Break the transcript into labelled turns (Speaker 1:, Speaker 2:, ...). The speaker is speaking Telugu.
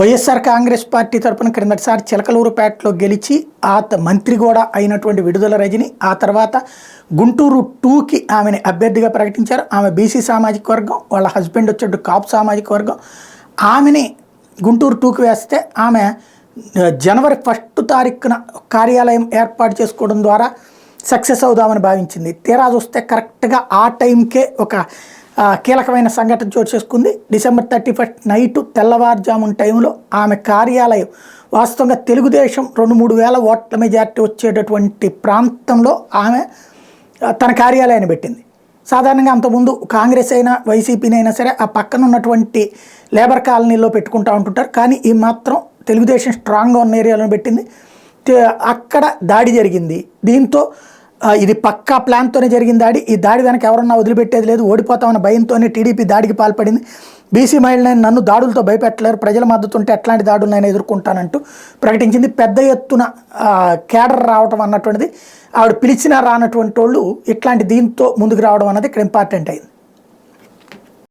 Speaker 1: వైఎస్ఆర్ కాంగ్రెస్ పార్టీ తరపున క్రిందటిసారి చిలకలూరుపేటలో గెలిచి మంత్రి కూడా అయినటువంటి విడుదల రజని ఆ తర్వాత గుంటూరు 2కి ఆమెని అభ్యర్థిగా ప్రకటించారు. ఆమె బీసీ సామాజిక వర్గం, వాళ్ళ హస్బెండ్ వచ్చేట్టు కాపు సామాజిక వర్గం. ఆమెని గుంటూరు 2కి వేస్తే ఆమె జనవరి 1 తారీఖున కార్యాలయం ఏర్పాటు చేసుకోవడం ద్వారా సక్సెస్ అవుదామని భావించింది. తీరా చూస్తే కరెక్ట్గా ఆ టైంకే ఒక కీలకమైన సంఘటన చోటు చేసుకుంది. డిసెంబర్ 31 నైటు తెల్లవారుజామున టైంలో ఆమె కార్యాలయం వాస్తవంగా తెలుగుదేశం 2-3 వేల ఓట్ల మెజార్టీ వచ్చేటటువంటి ప్రాంతంలో ఆమె తన కార్యాలయాన్ని పెట్టింది. సాధారణంగా అంతకుముందు కాంగ్రెస్ అయినా వైసీపీనైనా సరే ఆ పక్కన ఉన్నటువంటి లేబర్ కాలనీలో పెట్టుకుంటూ ఉంటుంటారు. కానీ ఈ మాత్రం తెలుగుదేశం స్ట్రాంగ్గా ఉన్న ఏరియాలో పెట్టింది. అక్కడ దాడి జరిగింది. దీంతో ఇది పక్కా ప్లాన్తోనే జరిగిన దాడి. ఈ దాడి వెనక ఎవరన్నా వదిలిపెట్టేది లేదు. ఓడిపోతామన్న భయంతోనే టీడీపీ దాడికి పాల్పడింది. బీసీ మహిళలను నన్ను దాడులతో భయపెట్టలేరు, ప్రజల మద్దతు ఉంటే ఎట్లాంటి దాడులైనా ఎదుర్కొంటానంటూ ప్రకటించింది. పెద్ద ఎత్తున కేడర్ రావడం అన్నటువంటిది, ఆవిడ పిలిచినా రానటువంటి వాళ్ళు ఇట్లాంటి దీంతో ముందుకు రావడం అన్నది ఇక్కడ ఇంపార్టెంట్ అయింది.